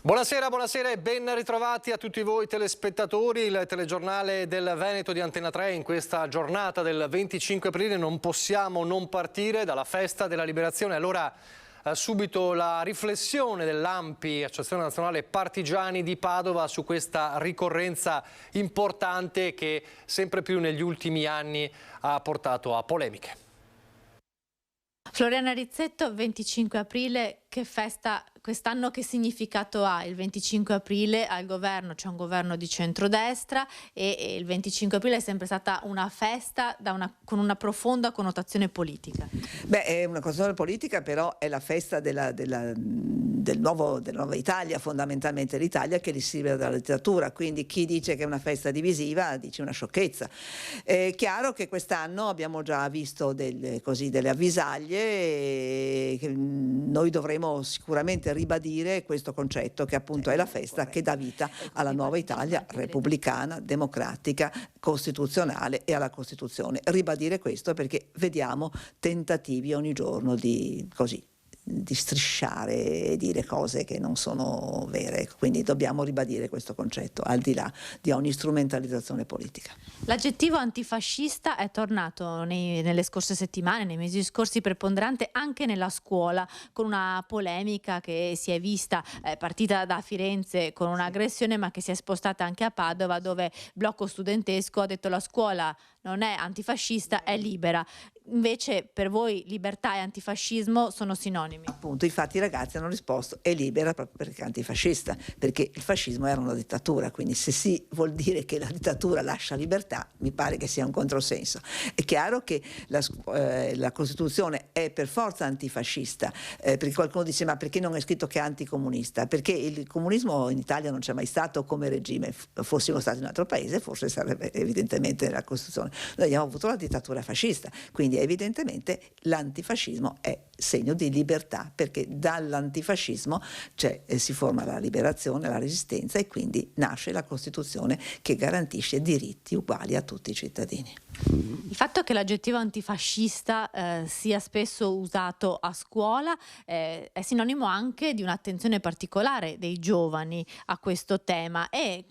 Buonasera, buonasera e ben ritrovati a tutti voi telespettatori. Il telegiornale del Veneto di Antena 3 in questa giornata del 25 aprile non possiamo non partire dalla festa della liberazione. Allora subito la riflessione dell'ANPI, Associazione Nazionale Partigiani di Padova, su questa ricorrenza importante che sempre più negli ultimi anni ha portato a polemiche. Floriana Rizzetto, 25 aprile, che festa quest'anno, che significato ha? Il 25 aprile al governo c'è un governo di centrodestra e il 25 aprile è sempre stata una festa con una profonda connotazione politica. Beh, è una connotazione politica, però è la festa della nuova Italia, fondamentalmente l'Italia che si libera dalla dittatura, quindi chi dice che è una festa divisiva dice una sciocchezza. È chiaro che quest'anno abbiamo già visto delle avvisaglie e che noi dovremo sicuramente ribadire questo concetto, che appunto è la festa che dà vita alla nuova Italia repubblicana, democratica, costituzionale e alla Costituzione. Ribadire questo perché vediamo tentativi ogni giorno di strisciare e dire cose che non sono vere, quindi dobbiamo ribadire questo concetto al di là di ogni strumentalizzazione politica. L'aggettivo antifascista è tornato nelle scorse settimane, nei mesi scorsi, preponderante anche nella scuola, con una polemica che si è vista partita da Firenze con un'aggressione, ma che si è spostata anche a Padova, dove Blocco Studentesco ha detto la scuola non è antifascista, è libera. Invece per voi libertà e antifascismo sono sinonimi. Appunto, infatti i ragazzi hanno risposto è libera proprio perché è antifascista, perché il fascismo era una dittatura, quindi se si vuol dire che la dittatura lascia libertà, mi pare che sia un controsenso. È chiaro che la Costituzione è per forza antifascista, perché qualcuno dice ma perché non è scritto che è anticomunista? Perché il comunismo in Italia non c'è mai stato come regime, fossimo stati in un altro paese forse sarebbe evidentemente nella Costituzione. Noi abbiamo avuto la dittatura fascista, quindi evidentemente l'antifascismo è segno di libertà, perché dall'antifascismo si forma la liberazione, la resistenza, e quindi nasce la Costituzione che garantisce diritti uguali a tutti i cittadini. Il fatto che l'aggettivo antifascista sia spesso usato a scuola è sinonimo anche di un'attenzione particolare dei giovani a questo tema, e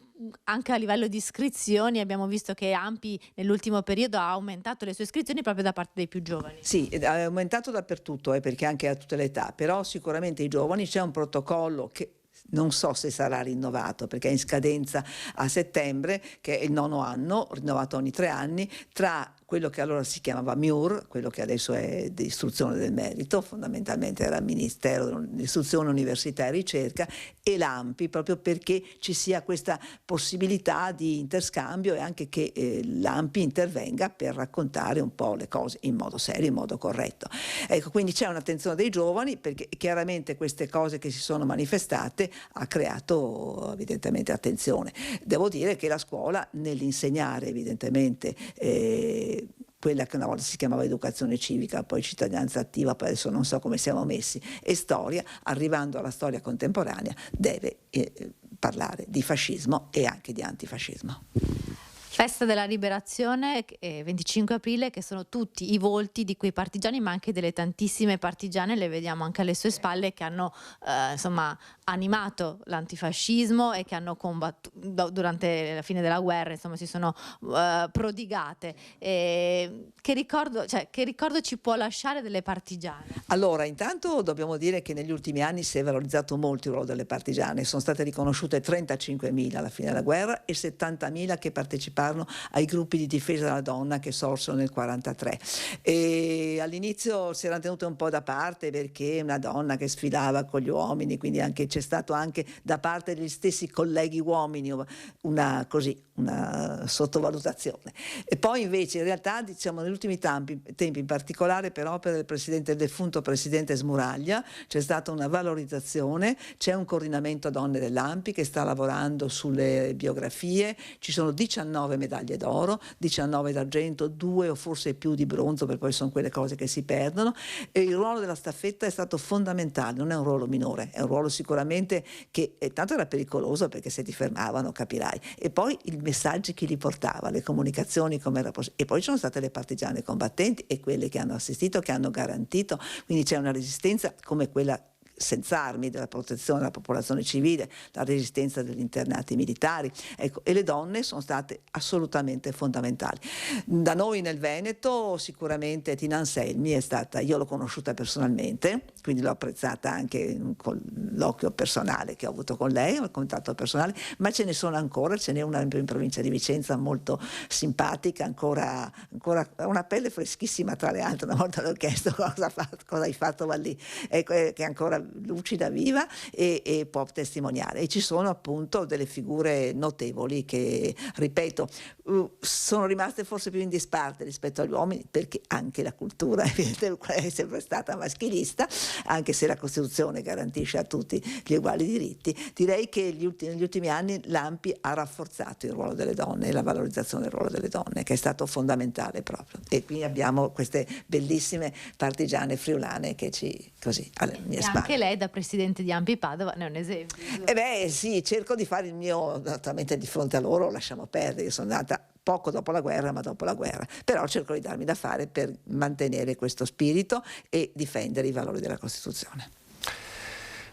anche a livello di iscrizioni abbiamo visto che ANPI nell'ultimo periodo ha aumentato le sue iscrizioni proprio da parte dei più giovani. Sì, è aumentato dappertutto, perché anche a tutte le età, però sicuramente i giovani, c'è un protocollo che non so se sarà rinnovato perché è in scadenza a settembre, che è il 9° anno, rinnovato ogni 3 anni, tra quello che allora si chiamava MIUR, quello che adesso è di istruzione del merito, fondamentalmente era il Ministero dell'Istruzione, Università e Ricerca, e l'ANPI, proprio perché ci sia questa possibilità di interscambio e anche che l'ANPI intervenga per raccontare un po' le cose in modo serio, in modo corretto. Ecco, quindi c'è un'attenzione dei giovani, perché chiaramente queste cose che si sono manifestate ha creato evidentemente attenzione. Devo dire che la scuola, nell'insegnare evidentemente quella che una volta si chiamava educazione civica, poi cittadinanza attiva, poi adesso non so come siamo messi, e storia, arrivando alla storia contemporanea, deve parlare di fascismo e anche di antifascismo. Festa della Liberazione, 25 aprile, che sono tutti i volti di quei partigiani, ma anche delle tantissime partigiane, le vediamo anche alle sue spalle, che hanno animato l'antifascismo e che hanno combattuto durante la fine della guerra, insomma si sono prodigate. Che ricordo ci può lasciare delle partigiane? Allora, intanto dobbiamo dire che negli ultimi anni si è valorizzato molto il ruolo delle partigiane, sono state riconosciute 35.000 alla fine della guerra e 70.000 che parteciparono ai gruppi di difesa della donna che sorsero nel 1943. E all'inizio si erano tenute un po' da parte perché una donna che sfilava con gli uomini, quindi anche c'è stato anche da parte degli stessi colleghi uomini una sottovalutazione. E poi invece in realtà, diciamo, negli ultimi tempi, in particolare per opera del defunto presidente Smuraglia, c'è stata una valorizzazione, c'è un coordinamento donne dell'ANPI che sta lavorando sulle biografie, ci sono 19 medaglie d'oro, 19 d'argento, 2 o forse più di bronzo, perché poi sono quelle cose che si perdono, e il ruolo della staffetta è stato fondamentale, non è un ruolo minore, è un ruolo sicuramente che tanto era pericoloso perché se ti fermavano, capirai, e poi i messaggi chi li portava, le comunicazioni come era possibile, e poi ci sono state le partigiane combattenti e quelle che hanno assistito, che hanno garantito, quindi c'è una resistenza come quella senza armi, della protezione della popolazione civile, la resistenza degli internati militari, ecco, e le donne sono state assolutamente fondamentali. Da noi nel Veneto sicuramente Tina Anselmi è stata, io l'ho conosciuta personalmente, quindi l'ho apprezzata anche con l'occhio personale che ho avuto con lei, il contatto personale, ma ce ne sono ancora, ce n'è una in provincia di Vicenza molto simpatica, ancora una pelle freschissima tra le altre. Una volta l'ho chiesto cosa hai fatto, va lì, ecco, che è ancora lucida, viva e può testimoniare. E ci sono appunto delle figure notevoli che, ripeto, sono rimaste forse più in disparte rispetto agli uomini, perché anche la cultura è sempre stata maschilista, anche se la Costituzione garantisce a tutti gli uguali diritti. Direi che negli ultimi anni l'ANPI ha rafforzato il ruolo delle donne e la valorizzazione del ruolo delle donne, che è stato fondamentale proprio. E qui abbiamo queste bellissime partigiane friulane che ci, così, alle mie spalle. Anche lei da presidente di ANPI Padova ne è un esempio. Sì, cerco di fare il mio, naturalmente di fronte a loro lasciamo perdere, io sono nata poco dopo la guerra, ma dopo la guerra, però cerco di darmi da fare per mantenere questo spirito e difendere i valori della Costituzione.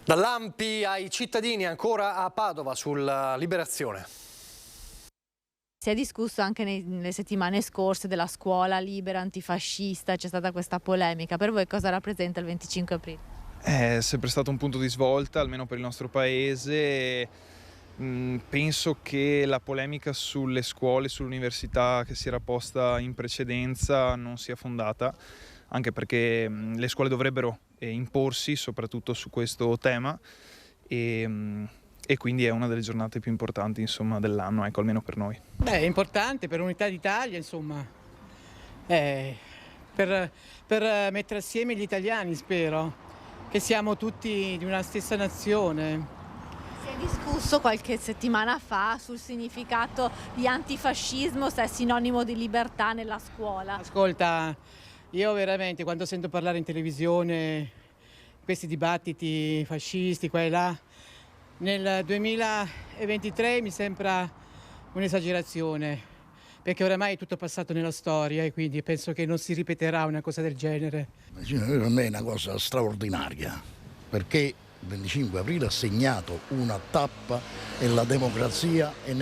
Dall'ANPI ai cittadini ancora a Padova sulla liberazione. Si è discusso anche nelle settimane scorse della scuola libera antifascista, c'è stata questa polemica. Per voi cosa rappresenta il 25 aprile? È sempre stato un punto di svolta, almeno per il nostro paese. Penso che la polemica sulle scuole, sull'università che si era posta in precedenza non sia fondata, anche perché le scuole dovrebbero imporsi soprattutto su questo tema e quindi è una delle giornate più importanti, insomma, dell'anno, ecco, almeno per noi. È importante per l'unità d'Italia, insomma, per mettere assieme gli italiani, spero, che siamo tutti di una stessa nazione. Si è discusso qualche settimana fa sul significato di antifascismo, se è sinonimo di libertà nella scuola. Ascolta, io veramente quando sento parlare in televisione questi dibattiti fascisti qua e là, nel 2023 mi sembra un'esagerazione, perché oramai è tutto passato nella storia e quindi penso che non si ripeterà una cosa del genere. Per me è una cosa straordinaria, perché il 25 aprile ha segnato una tappa nella democrazia e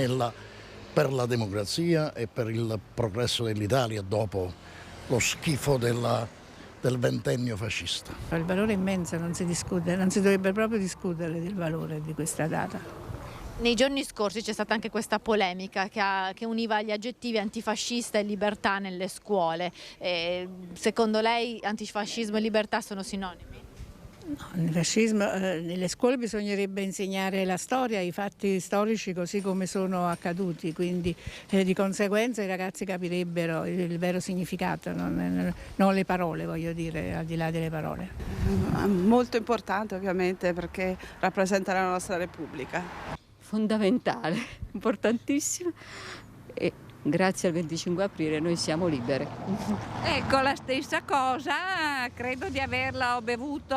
per la democrazia e per il progresso dell'Italia dopo lo schifo del ventennio fascista. Il valore è immenso, non si discute, non si dovrebbe proprio discutere del valore di questa data. Nei giorni scorsi c'è stata anche questa polemica che univa gli aggettivi antifascista e libertà nelle scuole. Secondo lei antifascismo e libertà sono sinonimi? No, il fascismo, nelle scuole bisognerebbe insegnare la storia, i fatti storici così come sono accaduti, quindi di conseguenza i ragazzi capirebbero il vero significato, non le parole, voglio dire, al di là delle parole. Molto importante ovviamente perché rappresenta la nostra Repubblica. Fondamentale, importantissimo e grazie al 25 aprile noi siamo libere. Ecco, la stessa cosa, credo di averla bevuto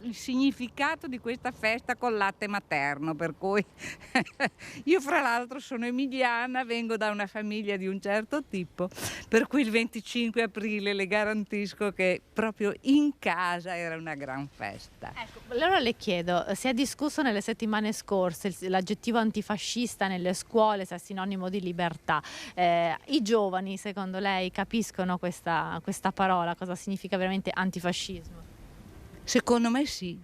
il significato di questa festa col latte materno, per cui io fra l'altro sono emiliana, vengo da una famiglia di un certo tipo, per cui il 25 aprile le garantisco che proprio in casa era una gran festa. Ecco, allora le chiedo, si è discusso nelle settimane scorse l'aggettivo antifascista nelle scuole, se è sinonimo di libertà. I giovani, secondo lei, capiscono questa parola, cosa significa veramente antifascismo? Secondo me sì.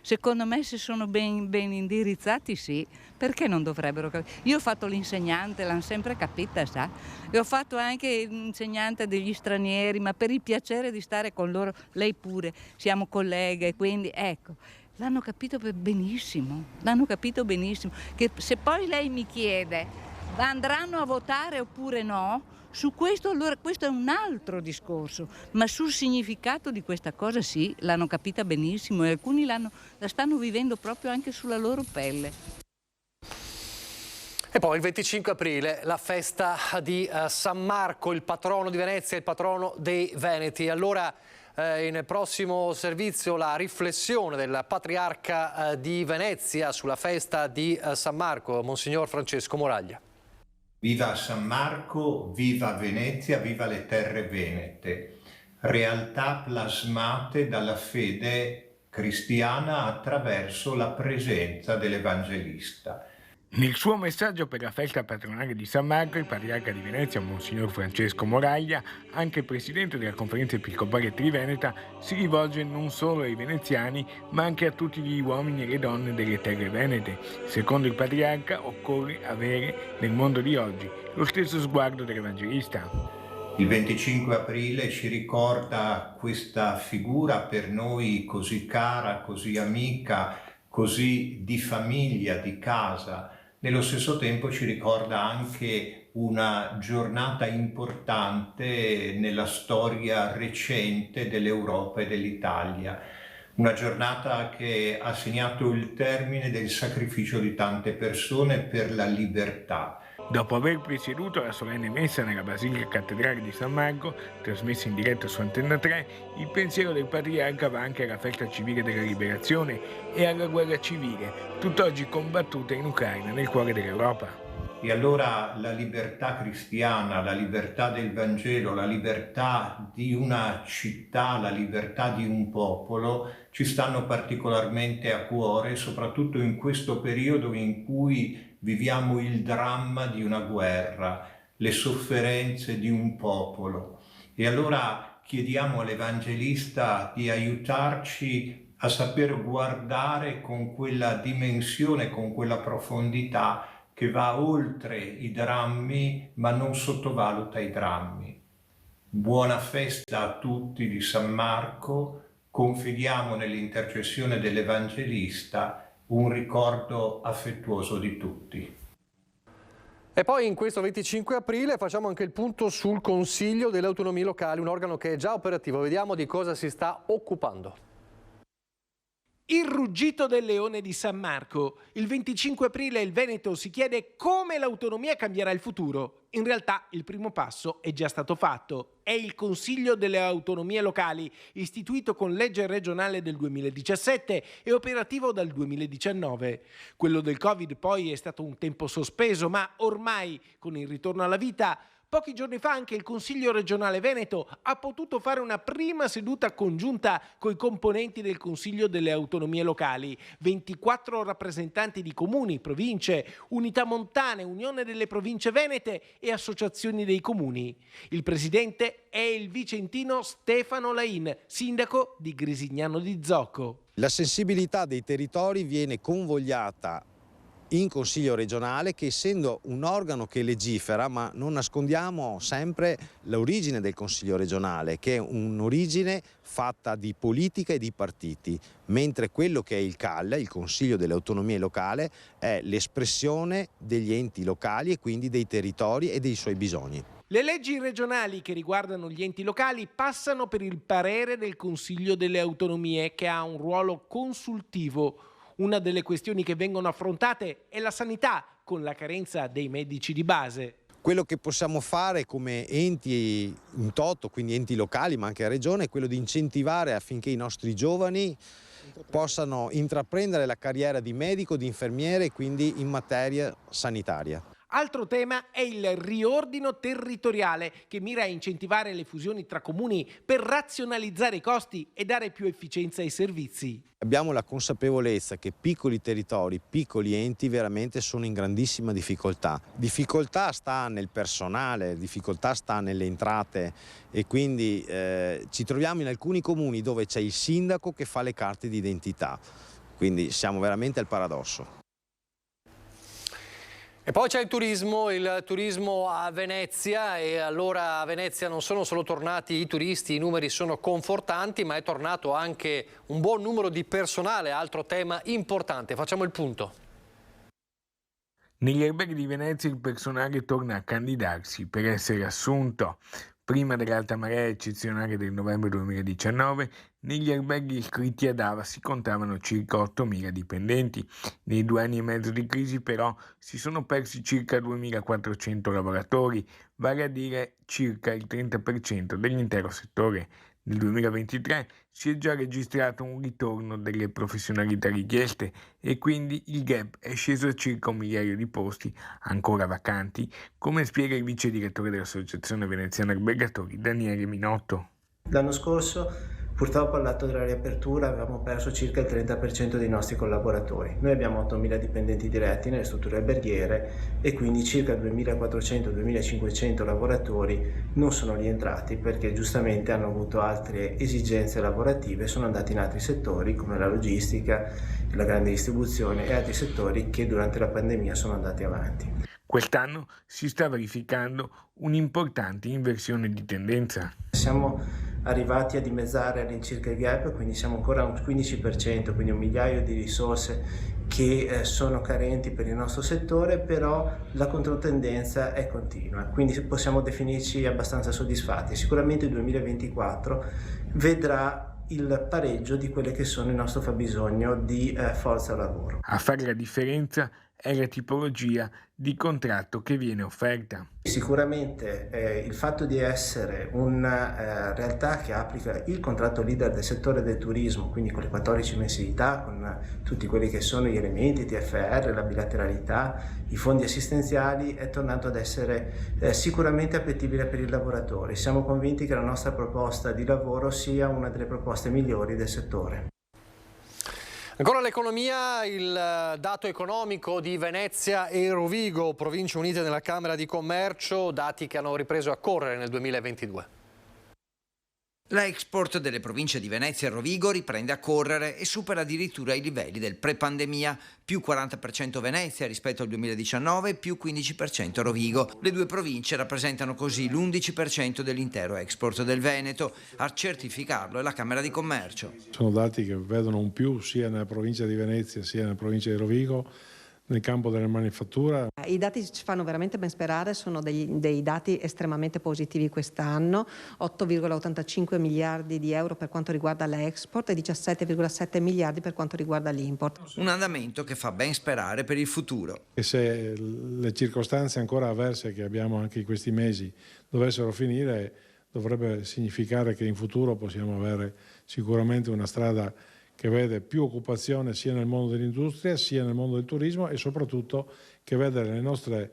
Secondo me se sono ben indirizzati sì, perché non dovrebbero capire? Io ho fatto l'insegnante, l'hanno sempre capita, sa? E ho fatto anche l'insegnante degli stranieri, ma per il piacere di stare con loro, lei pure, siamo colleghe, quindi ecco. L'hanno capito benissimo, che se poi lei mi chiede andranno a votare oppure no, su questo allora questo è un altro discorso, ma sul significato di questa cosa sì, l'hanno capita benissimo e alcuni la stanno vivendo proprio anche sulla loro pelle. E poi il 25 aprile la festa di San Marco, il patrono di Venezia, il patrono dei Veneti. Allora nel prossimo servizio la riflessione del patriarca di Venezia sulla festa di San Marco, Monsignor Francesco Moraglia. Viva San Marco, viva Venezia, viva le terre venete, realtà plasmate dalla fede cristiana attraverso la presenza dell'Evangelista. Nel suo messaggio per la festa patronale di San Marco, il patriarca di Venezia, Monsignor Francesco Moraglia, anche presidente della Conferenza Episcopale Triveneta, si rivolge non solo ai veneziani, ma anche a tutti gli uomini e le donne delle terre venete. Secondo il patriarca, occorre avere nel mondo di oggi lo stesso sguardo dell'Evangelista. Il 25 aprile ci ricorda questa figura per noi così cara, così amica, così di famiglia, di casa. Nello stesso tempo ci ricorda anche una giornata importante nella storia recente dell'Europa e dell'Italia. Una giornata che ha segnato il termine del sacrificio di tante persone per la libertà. Dopo aver presieduto la solenne messa nella Basilica Cattedrale di San Marco, trasmessa in diretta su Antenna 3, il pensiero del patriarca va anche alla festa civile della liberazione e alla guerra civile, tutt'oggi combattuta in Ucraina, nel cuore dell'Europa. E allora la libertà cristiana, la libertà del Vangelo, la libertà di una città, la libertà di un popolo ci stanno particolarmente a cuore, soprattutto in questo periodo in cui viviamo il dramma di una guerra, le sofferenze di un popolo. E allora chiediamo all'Evangelista di aiutarci a saper guardare con quella dimensione, con quella profondità che va oltre i drammi, ma non sottovaluta i drammi. Buona festa a tutti di San Marco, confidiamo nell'intercessione dell'Evangelista un ricordo affettuoso di tutti. E poi in questo 25 aprile facciamo anche il punto sul Consiglio delle Autonomie Locali, un organo che è già operativo. Vediamo di cosa si sta occupando. Il ruggito del leone di San Marco. Il 25 aprile il Veneto si chiede come l'autonomia cambierà il futuro. In realtà il primo passo è già stato fatto. È il Consiglio delle Autonomie Locali, istituito con legge regionale del 2017 e operativo dal 2019. Quello del Covid poi è stato un tempo sospeso, ma ormai con il ritorno alla vita pochi giorni fa anche il Consiglio regionale Veneto ha potuto fare una prima seduta congiunta coi componenti del Consiglio delle Autonomie Locali, 24 rappresentanti di comuni, province, unità montane, Unione delle Province Venete e associazioni dei comuni. Il presidente è il vicentino Stefano Lain, sindaco di Grisignano di Zocco. La sensibilità dei territori viene convogliata in Consiglio regionale, che essendo un organo che legifera, ma non nascondiamo sempre l'origine del Consiglio regionale, che è un'origine fatta di politica e di partiti, mentre quello che è il CAL, il Consiglio delle Autonomie Locali, è l'espressione degli enti locali e quindi dei territori e dei suoi bisogni. Le leggi regionali che riguardano gli enti locali passano per il parere del Consiglio delle Autonomie, che ha un ruolo consultivo. Una delle questioni che vengono affrontate è la sanità, con la carenza dei medici di base. Quello che possiamo fare come enti in toto, quindi enti locali ma anche a regione, è quello di incentivare affinché i nostri giovani possano intraprendere la carriera di medico, di infermiere e quindi in materia sanitaria. Altro tema è il riordino territoriale, che mira a incentivare le fusioni tra comuni per razionalizzare i costi e dare più efficienza ai servizi. Abbiamo la consapevolezza che piccoli territori, piccoli enti veramente sono in grandissima difficoltà. Difficoltà sta nel personale, difficoltà sta nelle entrate e quindi ci troviamo in alcuni comuni dove c'è il sindaco che fa le carte d'identità. Quindi siamo veramente al paradosso. E poi c'è il turismo a Venezia, e allora a Venezia non sono solo tornati i turisti, i numeri sono confortanti, ma è tornato anche un buon numero di personale, altro tema importante. Facciamo il punto. Negli alberghi di Venezia il personale torna a candidarsi per essere assunto. Prima dell'alta marea eccezionale del novembre 2019, negli alberghi iscritti ad AVA si contavano circa 8.000 dipendenti. Nei 2 anni e mezzo di crisi però si sono persi circa 2.400 lavoratori, vale a dire circa il 30% dell'intero settore. Nel 2023 si è già registrato un ritorno delle professionalità richieste e quindi il gap è sceso a circa 1 migliaio di posti ancora vacanti, come spiega il vice direttore dell'Associazione Veneziana Albergatori Daniele Minotto. L'anno scorso Purtroppo all'atto della riapertura avevamo perso circa il 30% dei nostri collaboratori. Noi abbiamo 8.000 dipendenti diretti nelle strutture alberghiere e quindi circa 2.400-2.500 lavoratori non sono rientrati perché giustamente hanno avuto altre esigenze lavorative e sono andati in altri settori come la logistica, la grande distribuzione e altri settori che durante la pandemia sono andati avanti. Quest'anno si sta verificando un'importante inversione di tendenza. Siamo arrivati a dimezzare all'incirca il gap, quindi siamo ancora a un 15%, quindi 1 migliaio di risorse che sono carenti per il nostro settore, però la controtendenza è continua, quindi possiamo definirci abbastanza soddisfatti. Sicuramente il 2024 vedrà il pareggio di quelle che sono il nostro fabbisogno di forza lavoro. A fare la differenza è la tipologia di contratto che viene offerta. Sicuramente il fatto di essere una realtà che applica il contratto leader del settore del turismo, quindi con le 14 mensilità, con tutti quelli che sono gli elementi, TFR, la bilateralità, i fondi assistenziali, è tornato ad essere sicuramente appetibile per i lavoratori. Siamo convinti che la nostra proposta di lavoro sia una delle proposte migliori del settore. Ancora l'economia, il dato economico di Venezia e Rovigo, province unite nella Camera di Commercio, dati che hanno ripreso a correre nel 2022. L'export delle province di Venezia e Rovigo riprende a correre e supera addirittura i livelli del pre-pandemia, più 40% Venezia rispetto al 2019, più 15% Rovigo. Le due province rappresentano così l'11% dell'intero export del Veneto. A certificarlo è la Camera di Commercio. Sono dati che vedono un più sia nella provincia di Venezia sia nella provincia di Rovigo nel campo della manifattura. I dati ci fanno veramente ben sperare, sono dei dati estremamente positivi quest'anno, 8,85 miliardi di euro per quanto riguarda l'export e 17,7 miliardi per quanto riguarda l'import. Un andamento che fa ben sperare per il futuro. E se le circostanze ancora avverse che abbiamo anche in questi mesi dovessero finire, dovrebbe significare che in futuro possiamo avere sicuramente una strada che vede più occupazione sia nel mondo dell'industria sia nel mondo del turismo e soprattutto che vede le nostre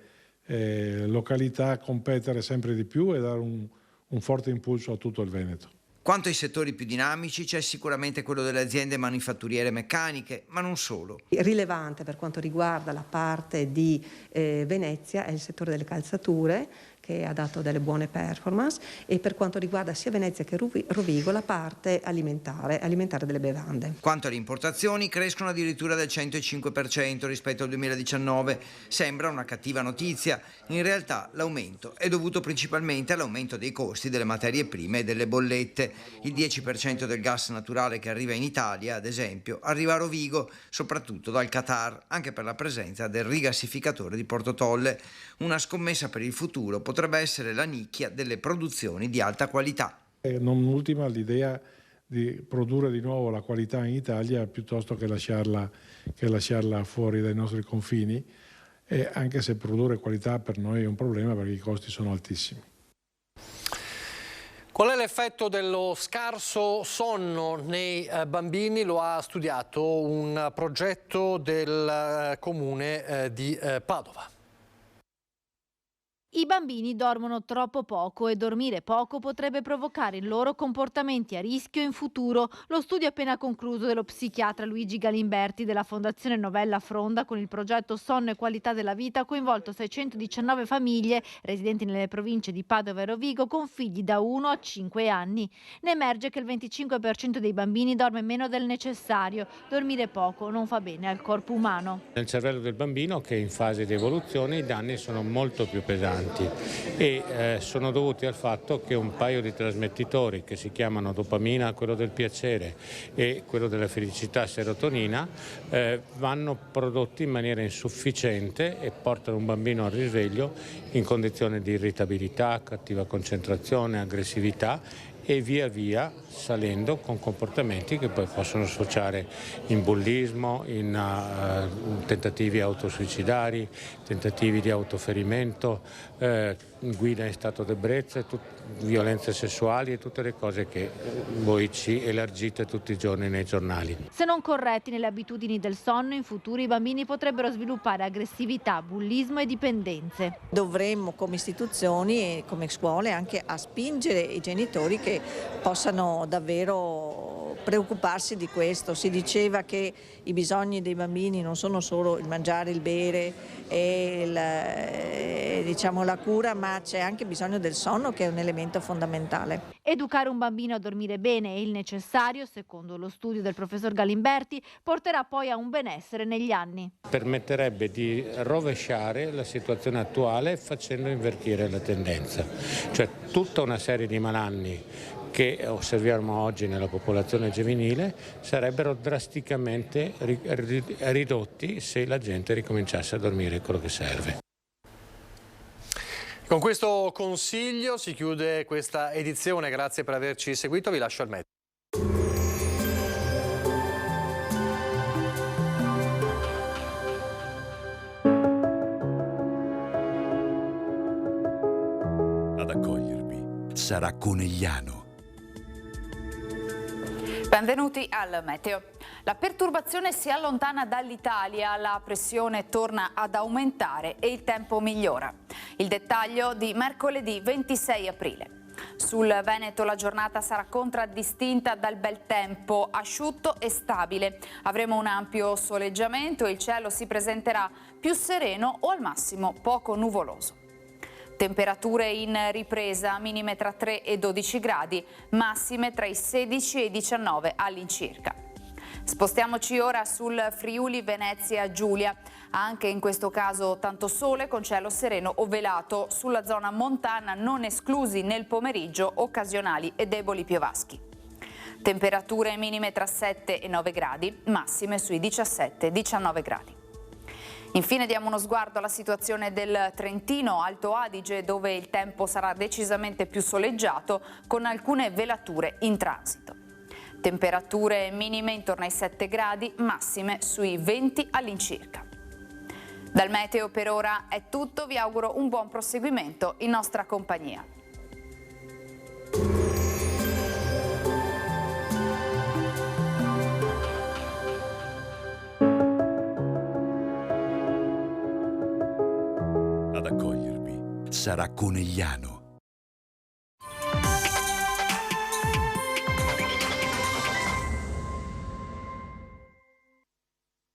località competere sempre di più e dare un forte impulso a tutto il Veneto. Quanto ai settori più dinamici c'è sicuramente quello delle aziende manifatturiere meccaniche, ma non solo. Rilevante per quanto riguarda la parte di Venezia è il settore delle calzature, che ha dato delle buone performance, e per quanto riguarda sia Venezia che Rovigo la parte alimentare delle bevande. Quanto alle importazioni crescono addirittura del 105% rispetto al 2019. Sembra una cattiva notizia, in realtà l'aumento è dovuto principalmente all'aumento dei costi delle materie prime e delle bollette. Il 10% del gas naturale che arriva in Italia, ad esempio, arriva a Rovigo soprattutto dal Qatar, anche per la presenza del rigassificatore di Porto Tolle. Una scommessa per il futuro potrebbe essere la nicchia delle produzioni di alta qualità. Non ultima l'idea di produrre di nuovo la qualità in Italia piuttosto che lasciarla fuori dai nostri confini, e anche se produrre qualità per noi è un problema perché i costi sono altissimi. Qual è l'effetto dello scarso sonno nei bambini? Lo ha studiato un progetto del comune di Padova. I bambini dormono troppo poco e dormire poco potrebbe provocare in loro comportamenti a rischio in futuro. Lo studio appena concluso dello psichiatra Luigi Galimberti della Fondazione Novella Fronda con il progetto Sonno e Qualità della Vita ha coinvolto 619 famiglie residenti nelle province di Padova e Rovigo con figli da 1 a 5 anni. Ne emerge che il 25% dei bambini dorme meno del necessario. Dormire poco non fa bene al corpo umano. Nel cervello del bambino, che è in fase di evoluzione, i danni sono molto più pesanti e sono dovuti al fatto che un paio di trasmettitori che si chiamano dopamina, quello del piacere, e quello della felicità, serotonina, vanno prodotti in maniera insufficiente e portano un bambino al risveglio in condizioni di irritabilità, cattiva concentrazione, aggressività, e via via salendo con comportamenti che poi possono sfociare in bullismo, in tentativi autosuicidari, tentativi di autoferimento, guida in stato d'ebbrezza, violenze sessuali e tutte le cose che voi ci elargite tutti i giorni nei giornali. Se non corretti nelle abitudini del sonno, in futuro i bambini potrebbero sviluppare aggressività, bullismo e dipendenze. Dovremmo come istituzioni e come scuole anche a spingere i genitori che che possano davvero preoccuparsi di questo. Si diceva che i bisogni dei bambini non sono solo il mangiare, il bere e la cura, ma c'è anche bisogno del sonno, che è un elemento fondamentale. Educare un bambino a dormire bene e il necessario, secondo lo studio del professor Galimberti, porterà poi a un benessere negli anni. Permetterebbe di rovesciare la situazione attuale facendo invertire la tendenza, cioè tutta una serie di malanni che osserviamo oggi nella popolazione giovanile sarebbero drasticamente ridotti se la gente ricominciasse a dormire quello che serve. Con questo consiglio si chiude questa edizione, grazie per averci seguito, vi lascio al meteo. Ad accogliervi sarà Conegliano. Benvenuti al meteo. La perturbazione si allontana dall'Italia, la pressione torna ad aumentare e il tempo migliora. Il dettaglio di mercoledì 26 aprile. Sul Veneto la giornata sarà contraddistinta dal bel tempo, asciutto e stabile. Avremo un ampio soleggiamento e il cielo si presenterà più sereno o al massimo poco nuvoloso. Temperature in ripresa, minime tra 3 e 12 gradi, massime tra i 16 e i 19 all'incirca. Spostiamoci ora sul Friuli Venezia Giulia. Anche in questo caso tanto sole con cielo sereno o velato. Sulla zona montana non esclusi nel pomeriggio occasionali e deboli piovaschi. Temperature minime tra 7 e 9 gradi, massime sui 17-19 gradi. Infine diamo uno sguardo alla situazione del Trentino, Alto Adige, dove il tempo sarà decisamente più soleggiato con alcune velature in transito. Temperature minime intorno ai 7 gradi, massime sui 20 all'incirca. Dal meteo per ora è tutto, vi auguro un buon proseguimento in nostra compagnia. Ad accogliervi sarà Conegliano.